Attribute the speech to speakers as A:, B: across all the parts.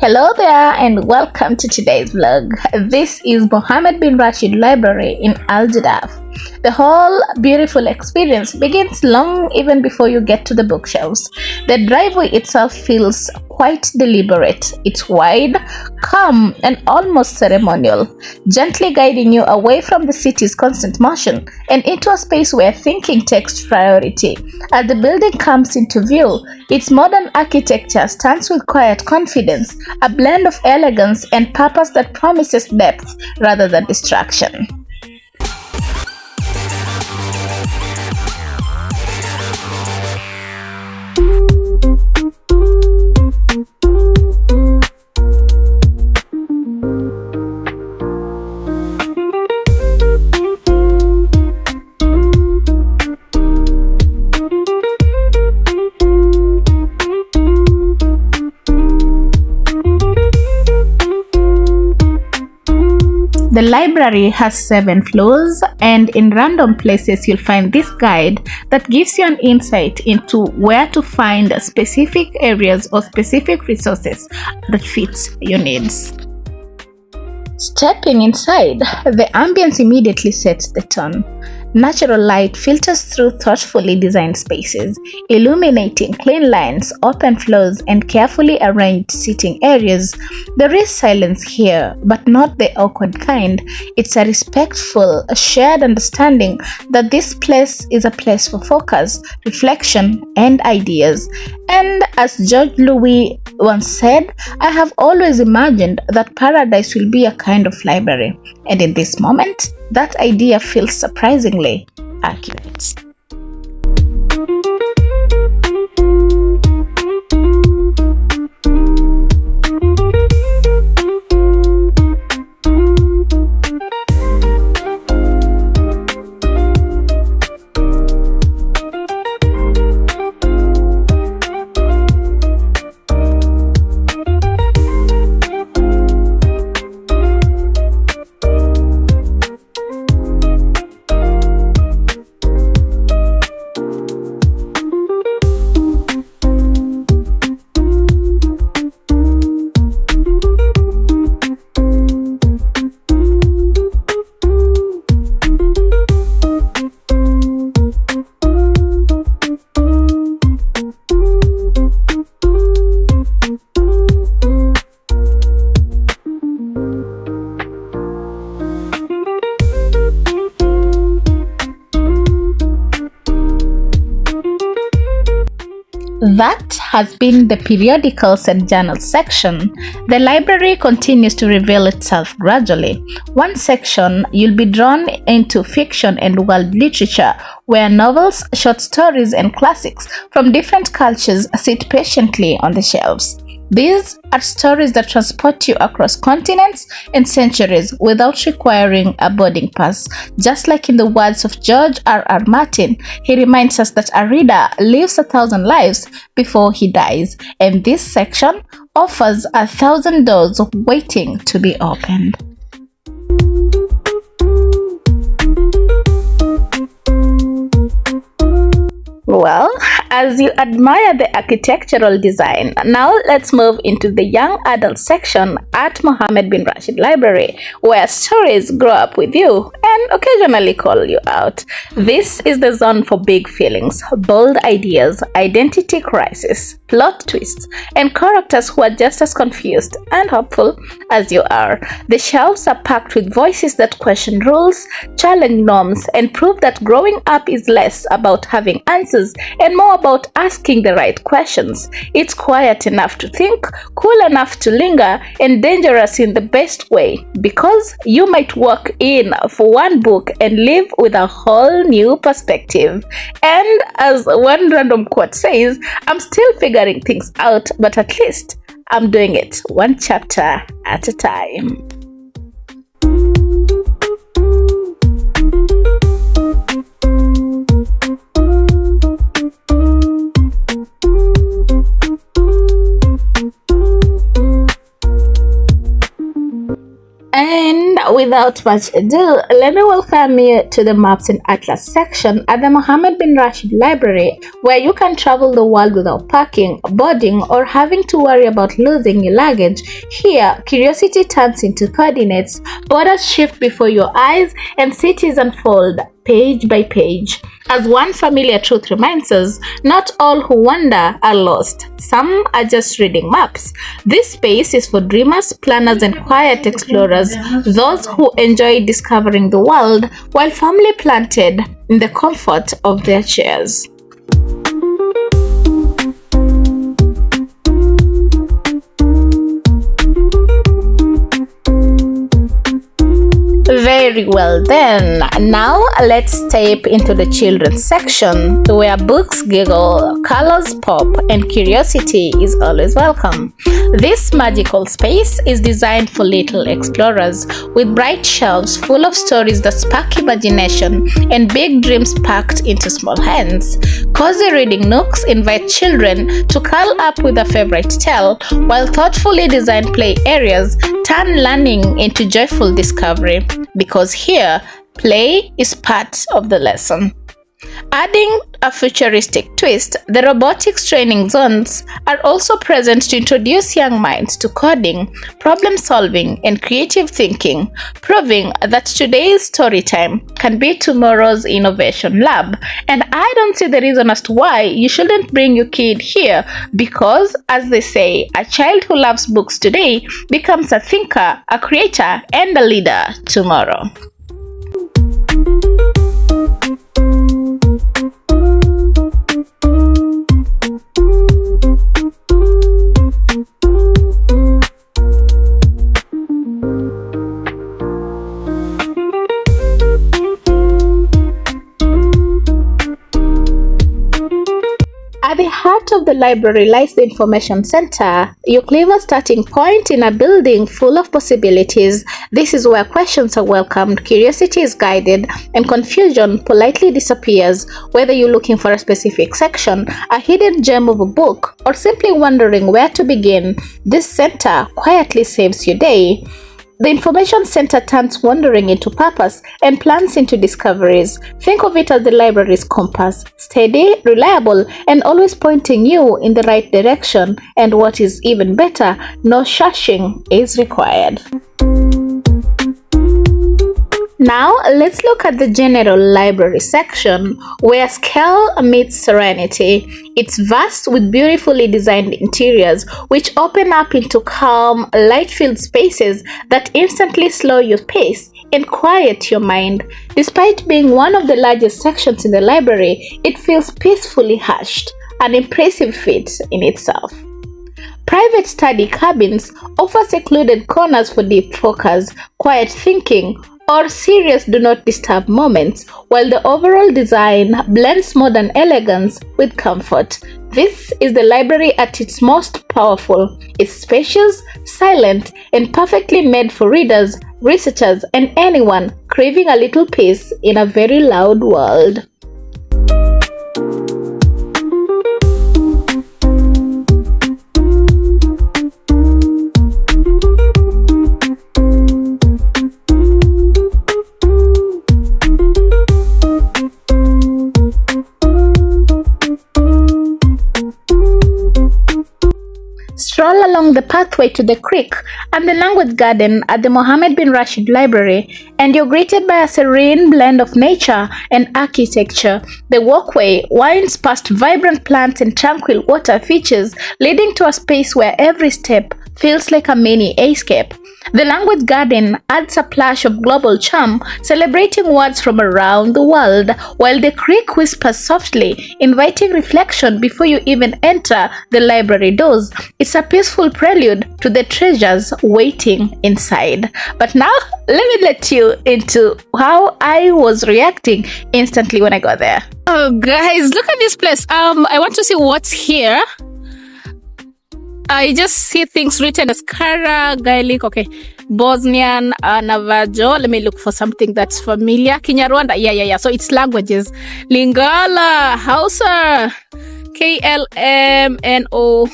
A: Hello there and welcome to today's vlog. This is Mohammed bin Rashid Library in Al Jadaf. The whole beautiful experience begins long even before you get to the bookshelves. The driveway itself feels quite deliberate. It's wide, calm, and almost ceremonial, gently guiding you away from the city's constant motion and into a space where thinking takes priority. As the building comes into view, its modern architecture stands with quiet confidence, a blend of elegance and purpose that promises depth rather than distraction. The library has 7 floors, and in random places you'll find this guide that gives you an insight into where to find specific areas or specific resources that fits your needs. Stepping inside, the ambience immediately sets the tone. Natural light filters through thoughtfully designed spaces, illuminating clean lines, open floors, and carefully arranged seating areas. There is silence here, but not the awkward kind. It's a respectful, shared understanding that this place is a place for focus, reflection, and ideas. And as George Louis once said, I have always imagined that paradise will be a kind of library. And in this moment, that idea feels surprisingly accurate. That has been the periodicals and journals section. The library continues to reveal itself gradually. One section, you'll be drawn into fiction and world literature, where novels, short stories, and classics from different cultures sit patiently on the shelves. These are stories that transport you across continents and centuries without requiring a boarding pass. Just like in the words of George R.R. Martin, he reminds us that a reader lives 1,000 lives before he dies, and this section offers 1,000 doors waiting to be opened. Well, as you admire the architectural design, now let's move into the young adult section at Mohammed bin Rashid Library, where stories grow up with you and occasionally call you out. This is the zone for big feelings, bold ideas, identity crisis, plot twists, and characters who are just as confused and hopeful as you are. The shelves are packed with voices that question rules, challenge norms, and prove that growing up is less about having answers and more about asking the right questions. It's quiet enough to think, cool enough to linger, and dangerous in the best way, because you might walk in for one book and leave with a whole new perspective. And as one random quote says, I'm still figuring things out, but at least I'm doing it one chapter at a time. And without much ado, let me welcome you to the Maps and Atlas section at the Mohammed bin Rashid Library, where you can travel the world without packing, boarding, or having to worry about losing your luggage. Here, curiosity turns into coordinates, borders shift before your eyes, and cities unfold page by page. As one familiar truth reminds us, not all who wander are lost. Some are just reading maps. This space is for dreamers, planners, and quiet explorers, those who enjoy discovering the world while firmly planted in the comfort of their chairs. Very well then, now let's step into the children's section where books giggle, colors pop, and curiosity is always welcome. This magical space is designed for little explorers with bright shelves full of stories that spark imagination and big dreams packed into small hands. Cozy reading nooks invite children to curl up with a favorite tale, while thoughtfully designed play areas turn learning into joyful discovery. Because here, play is part of the lesson. Adding a futuristic twist, the robotics training zones are also present to introduce young minds to coding, problem solving, and creative thinking, proving that today's story time can be tomorrow's innovation lab. And I don't see the reason as to why you shouldn't bring your kid here, because, as they say, a child who loves books today becomes a thinker, a creator, and a leader tomorrow. At the heart of the library lies the information center, your clever starting point in a building full of possibilities. This is where questions are welcomed, curiosity is guided, and confusion politely disappears. Whether you're looking for a specific section, a hidden gem of a book, or simply wondering where to begin, this center quietly saves your day. The information center turns wandering into purpose and plans into discoveries. Think of it as the library's compass, steady, reliable, and always pointing you in the right direction. And what is even better, no shushing is required. Now, let's look at the general library section, where scale meets serenity. It's vast with beautifully designed interiors, which open up into calm, light-filled spaces that instantly slow your pace and quiet your mind. Despite being one of the largest sections in the library, it feels peacefully hushed, an impressive feat in itself. Private study cabins offer secluded corners for deep focus, quiet thinking, or serious do not disturb moments, while the overall design blends modern elegance with comfort. This is the library at its most powerful. It's spacious, silent, and perfectly made for readers, researchers, and anyone craving a little peace in a very loud world. Stroll along the pathway to the creek and the language garden at the Mohammed bin Rashid Library, and you're greeted by a serene blend of nature and architecture. The walkway winds past vibrant plants and tranquil water features, leading to a space where every step feels like a mini escape. The language garden adds a flash of global charm, celebrating words from around the world, while the creek whispers softly, inviting reflection before you even enter the library doors. It's a peaceful prelude to the treasures waiting inside. But now, let me let you into how I was reacting instantly when I got there. Oh guys, look at this place. I want to see what's here. I just see things written as Kara, Gaelic, okay, Bosnian, Navajo. Let me look for something that's familiar. Kinyarwanda, yeah. So it's languages. Lingala, Hausa, KLMNO.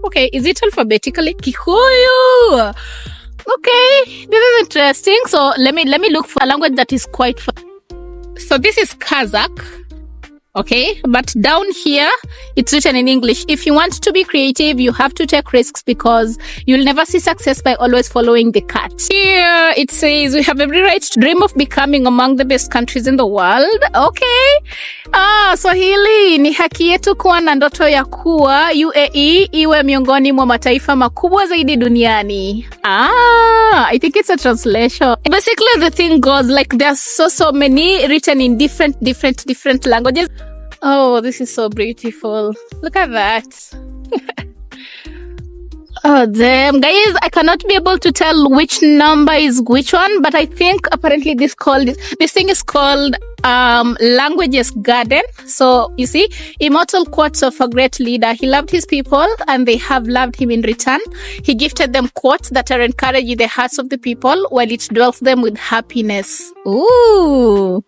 A: Okay, is it alphabetically? Kikuyu. Okay, this is interesting. So let me look for a language that is quite fun. So this is Kazakh. Okay, but down here it's written in English. If you want to be creative, you have to take risks because you'll never see success by always following the cut. Here it says we have every right to dream of becoming among the best countries in the world. Okay. Swahili ni haki yetu kuwa na ndoto ya kuwa UAE iwe miongoni mwa mataifa makubwa zaidi duniani. I think it's a translation. Basically the thing goes like there's so many written in different languages. Oh, this is so beautiful. Look at that. Oh, damn. Guys, I cannot be able to tell which number is which one, but I think apparently this thing is called Languages Garden. So, you see, immortal quotes of a great leader. He loved his people and they have loved him in return. He gifted them quotes that are encouraging the hearts of the people while it dwells them with happiness. Ooh.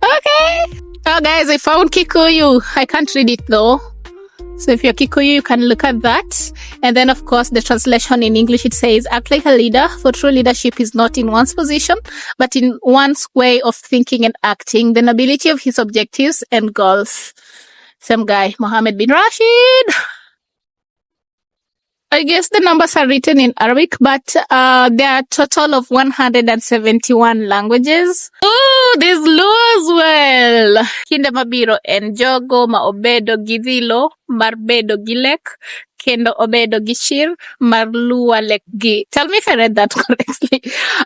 A: Okay. Oh, guys, I found Kikuyu. I can't read it though. So if you're Kikuyu, you can look at that. And then, of course, the translation in English, it says, act like a leader, for true leadership is not in one's position, but in one's way of thinking and acting, the nobility of his objectives and goals. Same guy, Mohammed bin Rashid. I guess the numbers are written in Arabic, but there are a total of 171 languages. Oh, there's Luo as well. Kinde mabiro en jogo ma obedo gidhilo, marbedo gilek, kendo obedo gishir, marlua lek gi. Tell me if I read that correctly.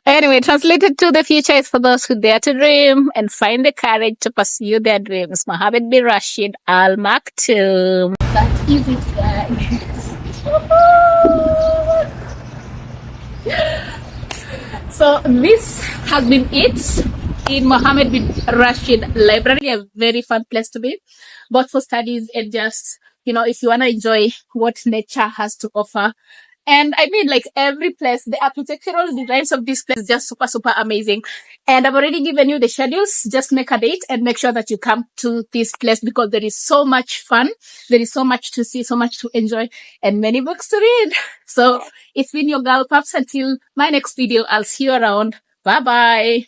A: Anyway, translated to the future is for those who dare to dream and find the courage to pursue their dreams. Mohammed bin Rashid Al Maktoum. That is it, guys. So this has been it in Mohammed bin Rashid Library, a very fun place to be, both for studies and just, if you want to enjoy what nature has to offer. And I mean, like every place, the architectural designs of this place is just super amazing. And I've already given you the schedules. Just make a date and make sure that you come to this place because there is so much fun. There is so much to see, so much to enjoy, and many books to read. So it's been your girl Paps. Until my next video, I'll see you around. Bye bye.